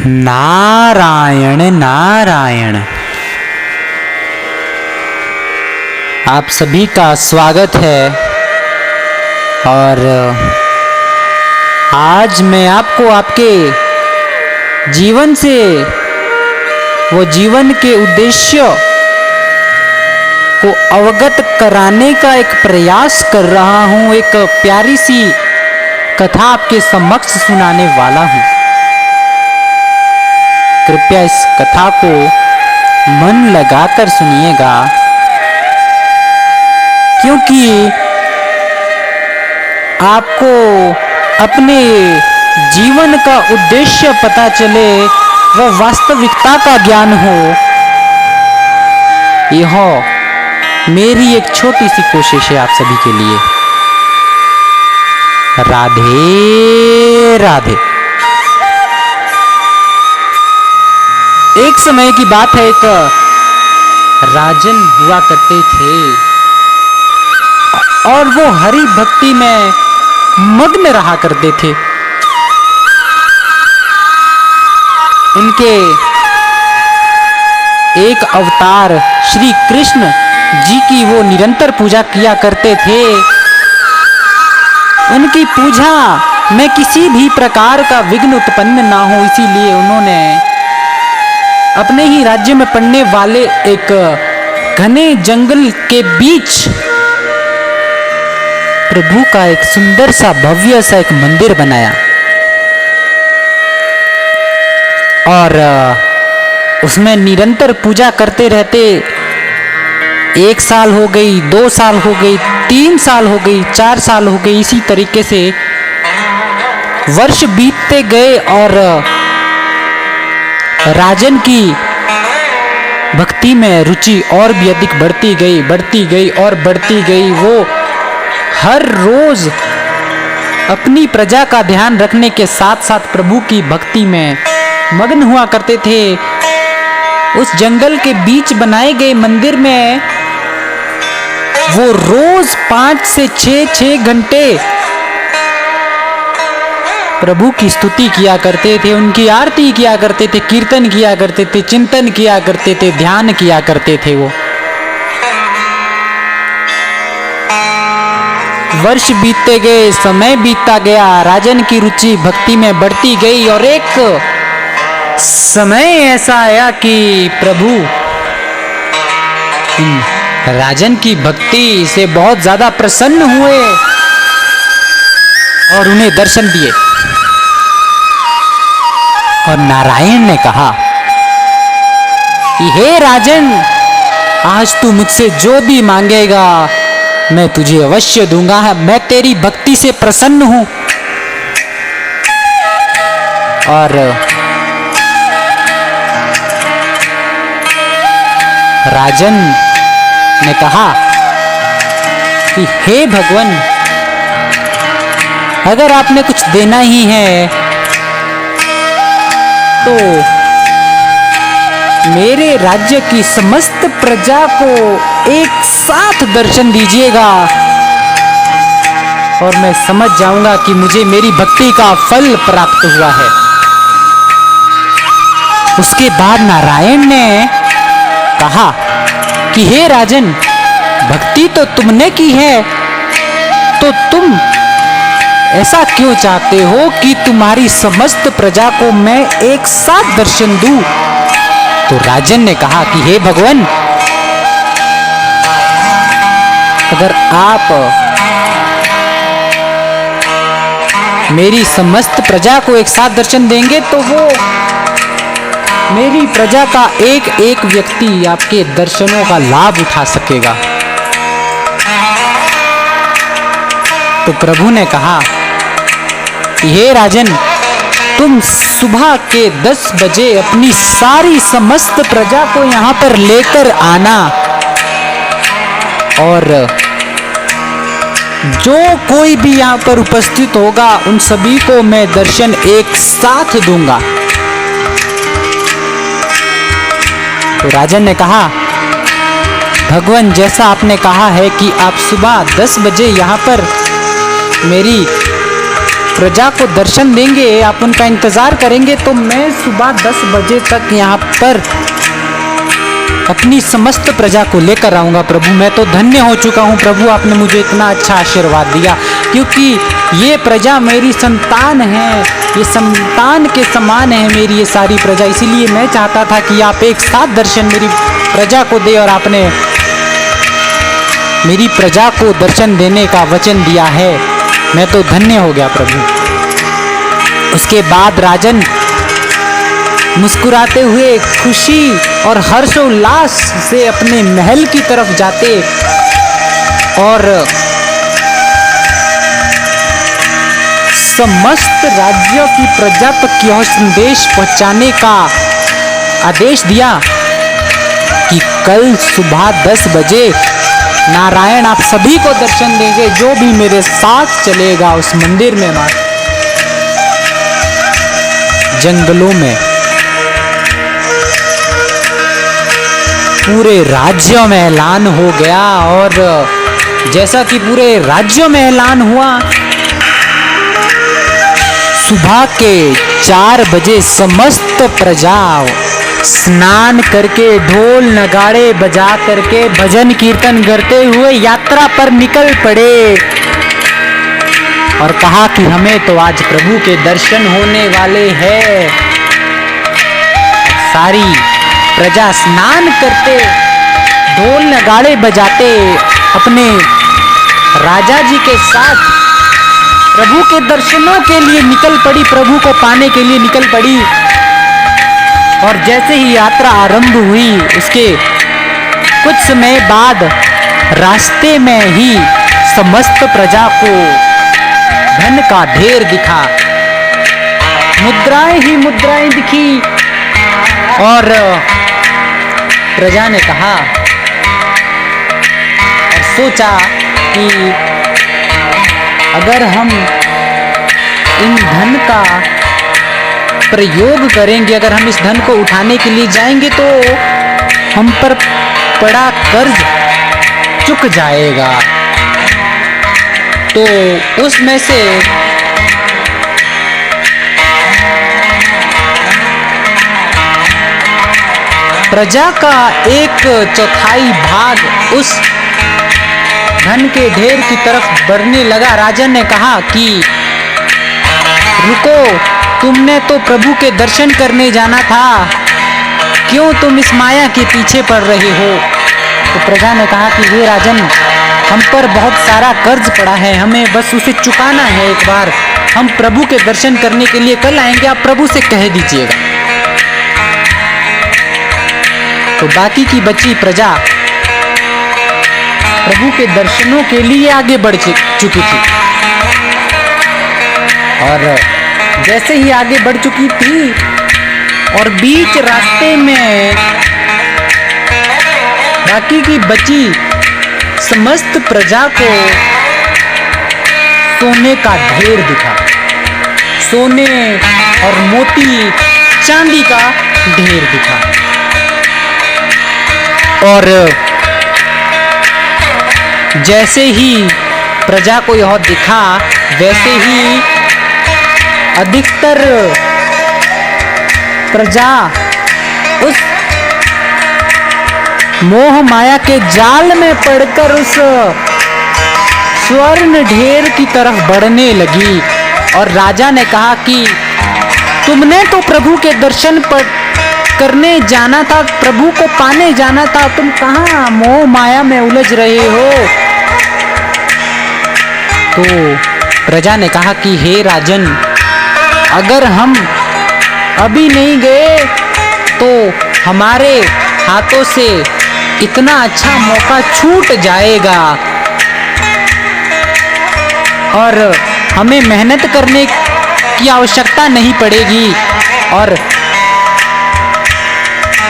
नारायण नारायण। आप सभी का स्वागत है। और आज मैं आपको आपके जीवन से वो जीवन के उद्देश्य को अवगत कराने का एक प्रयास कर रहा हूँ। एक प्यारी सी कथा आपके समक्ष सुनाने वाला हूँ। कृपया इस कथा को मन लगाकर सुनिएगा, क्योंकि आपको अपने जीवन का उद्देश्य पता चले, वह वास्तविकता का ज्ञान हो। यह मेरी एक छोटी सी कोशिश है आप सभी के लिए। राधे राधे। एक समय की बात है, एक राजन हुआ करते थे और वो हरि भक्ति में मग्न रहा करते थे। उनके एक अवतार श्री कृष्ण जी की वो निरंतर पूजा किया करते थे। उनकी पूजा में किसी भी प्रकार का विघ्न उत्पन्न ना हो, इसीलिए उन्होंने अपने ही राज्य में पड़ने वाले एक घने जंगल के बीच प्रभु का एक सुंदर सा भव्य सा एक मंदिर बनाया। और उसमें निरंतर पूजा करते रहते। 1 साल हो गई, 2 साल हो गई, 3 साल हो गई, 4 साल हो गई। इसी तरीके से वर्ष बीतते गए और राजन की भक्ति में रुचि और भी अधिक बढ़ती गई और बढ़ती गई। वो हर रोज अपनी प्रजा का ध्यान रखने के साथ साथ प्रभु की भक्ति में मग्न हुआ करते थे। उस जंगल के बीच बनाए गए मंदिर में वो रोज 5 से 6 घंटे प्रभु की स्तुति किया करते थे, उनकी आरती किया करते थे, कीर्तन किया करते थे, चिंतन किया करते थे, ध्यान किया करते थे। वो वर्ष बीतते गए, समय बीतता गया, राजन की रुचि भक्ति में बढ़ती गई और एक समय ऐसा आया कि प्रभु राजन की भक्ति से बहुत ज्यादा प्रसन्न हुए और उन्हें दर्शन दिए। और नारायण ने कहा कि हे राजन, आज तू मुझसे जो भी मांगेगा मैं तुझे अवश्य दूंगा। मैं तेरी भक्ति से प्रसन्न हूं। और राजन ने कहा कि हे भगवान, अगर आपने कुछ देना ही है तो मेरे राज्य की समस्त प्रजा को एक साथ दर्शन दीजिएगा और मैं समझ जाऊंगा कि मुझे मेरी भक्ति का फल प्राप्त हुआ है। उसके बाद नारायण ने कहा कि हे राजन, भक्ति तो तुमने की है, तो तुम ऐसा क्यों चाहते हो कि तुम्हारी समस्त प्रजा को मैं एक साथ दर्शन दूं? तो राजन ने कहा कि हे भगवान, अगर आप मेरी समस्त प्रजा को एक साथ दर्शन देंगे तो वो मेरी प्रजा का एक एक व्यक्ति आपके दर्शनों का लाभ उठा सकेगा। तो प्रभु ने कहा, हे राजन, तुम सुबह के 10 बजे अपनी सारी समस्त प्रजा को यहाँ पर लेकर आना और जो कोई भी यहाँ पर उपस्थित होगा उन सभी को मैं दर्शन एक साथ दूंगा। तो राजन ने कहा, भगवान, जैसा आपने कहा है कि आप सुबह 10 बजे यहाँ पर मेरी प्रजा को दर्शन देंगे, आप उनका इंतजार करेंगे, तो मैं सुबह 10 बजे तक यहाँ पर अपनी समस्त प्रजा को लेकर आऊँगा प्रभु। मैं तो धन्य हो चुका हूँ प्रभु, आपने मुझे इतना अच्छा आशीर्वाद दिया, क्योंकि ये प्रजा मेरी संतान है, ये संतान के समान है मेरी ये सारी प्रजा। इसीलिए मैं चाहता था कि आप एक साथ दर्शन मेरी प्रजा को दे, और आपने मेरी प्रजा को दर्शन देने का वचन दिया है। मैं तो धन्य हो गया प्रभु। उसके बाद राजन मुस्कुराते हुए खुशी और हर्षोल्लास से अपने महल की तरफ जाते और समस्त राज्यों की प्रजा तक यह संदेश पहुंचाने का आदेश दिया कि कल सुबह 10 बजे नारायण आप सभी को दर्शन देंगे, जो भी मेरे साथ चलेगा उस मंदिर में। मां जंगलों में पूरे राज्यों में ऐलान हो गया, और जैसा कि पूरे राज्यों में ऐलान हुआ, सुबह के 4 बजे समस्त प्रजा स्नान करके ढोल नगाड़े बजा करके भजन कीर्तन करते हुए यात्रा पर निकल पड़े और कहा कि हमें तो आज प्रभु के दर्शन होने वाले हैं। सारी प्रजा स्नान करते, ढोल नगाड़े बजाते अपने राजा जी के साथ प्रभु के दर्शनों के लिए निकल पड़ी, प्रभु को पाने के लिए निकल पड़ी। और जैसे ही यात्रा आरंभ हुई, उसके कुछ समय बाद रास्ते में ही समस्त प्रजा को धन का ढेर दिखा, मुद्राएं ही मुद्राएं दिखी, और प्रजा ने कहा और सोचा कि अगर हम इन धन का प्रयोग करेंगे, अगर हम इस धन को उठाने के लिए जाएंगे तो हम पर पड़ा कर्ज चुक जाएगा। तो उसमें से प्रजा का 1/4 भाग उस धन के ढेर की तरफ बढ़ने लगा। राजा ने कहा कि रुको, तुमने तो प्रभु के दर्शन करने जाना था, क्यों तुम इस माया के पीछे पड़ रहे हो? तो प्रजा ने कहा कि हे राजन, हम पर बहुत सारा कर्ज पड़ा है, हमें बस उसे चुकाना है एक बार। हम प्रभु के दर्शन करने के लिए कल आएंगे, आप प्रभु से कह दीजिएगा। तो बाकी की बची प्रजा प्रभु के दर्शनों के लिए आगे बढ़ चुकी थी, और जैसे ही आगे बढ़ चुकी थी और बीच रास्ते में बाकी की बची समस्त प्रजा को सोने का ढेर दिखा, सोने और मोती चांदी का ढेर दिखा। और जैसे ही प्रजा को यह दिखा, वैसे ही अधिकतर प्रजा उस मोह माया के जाल में पड़कर उस स्वर्ण ढेर की तरफ बढ़ने लगी। और राजा ने कहा कि तुमने तो प्रभु के दर्शन करने जाना था, प्रभु को पाने जाना था, तुम कहाँ मोह माया में उलझ रहे हो? तो प्रजा ने कहा कि हे राजन, अगर हम अभी नहीं गए तो हमारे हाथों से इतना अच्छा मौका छूट जाएगा और हमें मेहनत करने की आवश्यकता नहीं पड़ेगी। और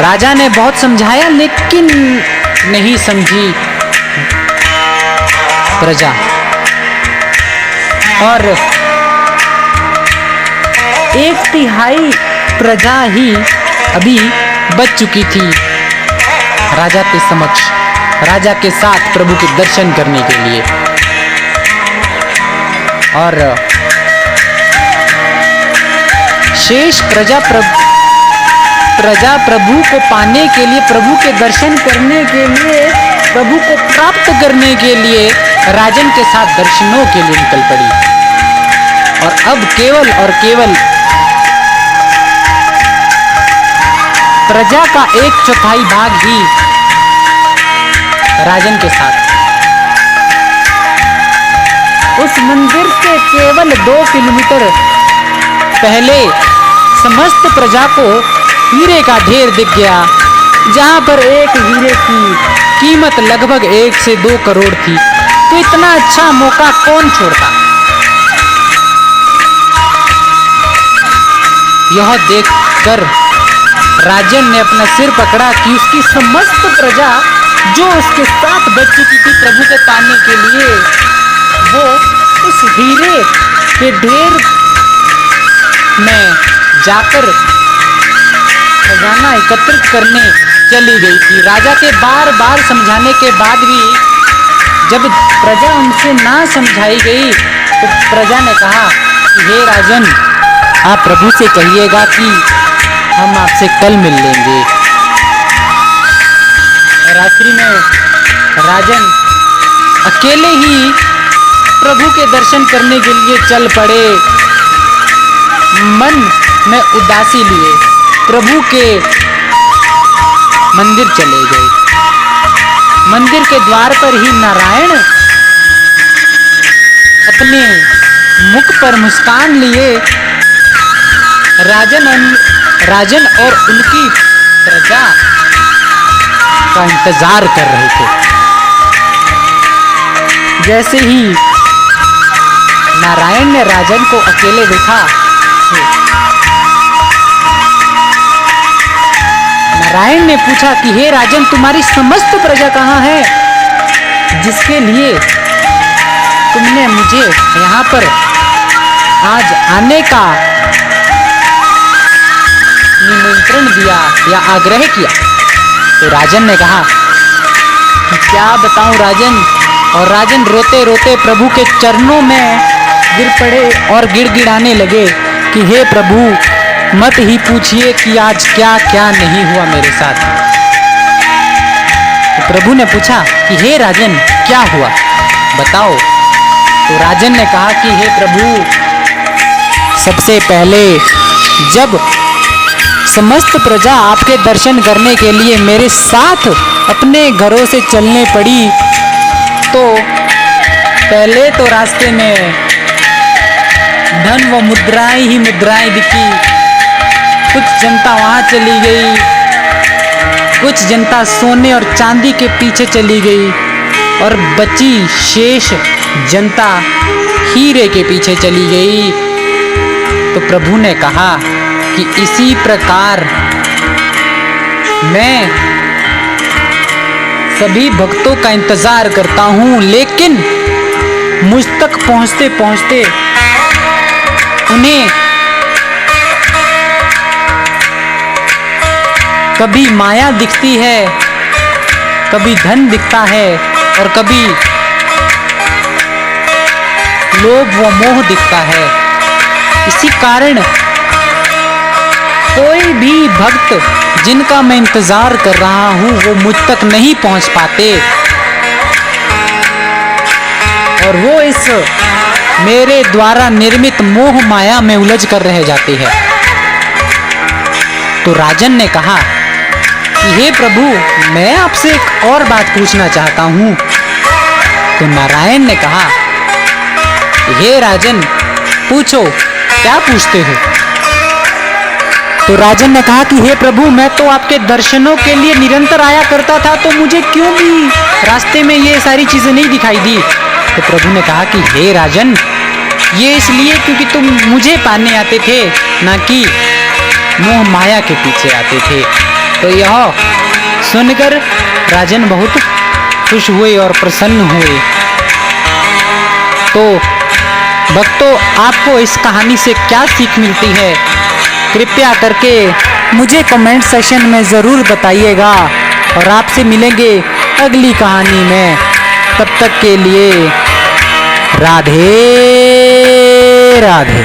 राजा ने बहुत समझाया, लेकिन नहीं समझी प्रजा, और 1/3 प्रजा ही अभी बच चुकी थी राजा के समक्ष, राजा के साथ प्रभु के दर्शन करने के लिए। और शेष प्रजा प्रभु को पाने के लिए, प्रभु के दर्शन करने के लिए, प्रभु को प्राप्त करने के लिए राजन के साथ दर्शनों के लिए निकल पड़ी। और अब केवल और केवल प्रजा का 1/4 भाग ही राजन के साथ। उस मंदिर से केवल 2 किलोमीटर पहले समस्त प्रजा को हीरे का ढेर दिख गया, जहां पर एक हीरे की कीमत लगभग 1 से 2 करोड़ थी। तो इतना अच्छा मौका कौन छोड़ता। यह देखकर राजन ने अपना सिर पकड़ा कि उसकी समस्त प्रजा जो उसके साथ बढ़ चुकी थी प्रभु को पाने के लिए, वो उस हीरे के ढेर में जाकर खजाना एकत्रित करने चली गई थी। राजा के बार बार समझाने के बाद भी जब प्रजा उनसे ना समझाई गई तो प्रजा ने कहा कि हे राजन, आप प्रभु से कहिएगा कि हम आपसे कल मिल लेंगे। रात्रि में राजन अकेले ही प्रभु के दर्शन करने के लिए चल पड़े। मन में उदासी लिए प्रभु के मंदिर चले गए। मंदिर के द्वार पर ही नारायण अपने मुख पर मुस्कान लिए राजन और उनकी प्रजा का इंतजार कर रहे थे। जैसे ही नारायण ने राजन को अकेले देखा, नारायण ने पूछा कि हे राजन, तुम्हारी समस्त प्रजा कहाँ है, जिसके लिए तुमने मुझे यहाँ पर आज आने का निमंत्रण दिया या आग्रह किया। तो राजन ने कहा कि क्या बताऊं राजन। और राजन रोते रोते प्रभु के चरणों में गिर पड़े और गिड़गिड़ाने लगे कि हे प्रभु, मत ही पूछिए कि आज क्या क्या नहीं हुआ मेरे साथ। तो प्रभु ने पूछा कि हे राजन, क्या हुआ, बताओ। तो राजन ने कहा कि हे प्रभु, सबसे पहले जब समस्त प्रजा आपके दर्शन करने के लिए मेरे साथ अपने घरों से चलने पड़ी, तो पहले तो रास्ते में धन व मुद्राएं ही मुद्राएं दिखी। कुछ जनता वहां चली गई, कुछ जनता सोने और चांदी के पीछे चली गई, और बची शेष जनता हीरे के पीछे चली गई। तो प्रभु ने कहा कि इसी प्रकार मैं सभी भक्तों का इंतजार करता हूं, लेकिन मुझ तक पहुंचते पहुंचते उन्हें कभी माया दिखती है, कभी धन दिखता है, और कभी लोभ व मोह दिखता है। इसी कारण कोई भी भक्त जिनका मैं इंतजार कर रहा हूं वो मुझ तक नहीं पहुंच पाते, और वो इस मेरे द्वारा निर्मित मोह माया में उलझ कर रह जाते हैं। तो राजन ने कहा कि हे प्रभु, मैं आपसे एक और बात पूछना चाहता हूं। तो नारायण ने कहा, हे राजन, पूछो, क्या पूछते हो। तो राजन ने कहा कि हे प्रभु, मैं तो आपके दर्शनों के लिए निरंतर आया करता था, तो मुझे क्यों भी रास्ते में ये सारी चीजें नहीं दिखाई दी। तो प्रभु ने कहा कि हे राजन, ये इसलिए क्योंकि तुम मुझे पाने आते थे, ना कि मोह माया के पीछे आते थे। तो यह सुनकर राजन बहुत खुश हुए और प्रसन्न हुए। तो भक्तों, आपको इस कहानी से क्या सीख मिलती है, कृपया करके मुझे कमेंट सेक्शन में ज़रूर बताइएगा, और आपसे मिलेंगे अगली कहानी में। तब तक के लिए राधे राधे।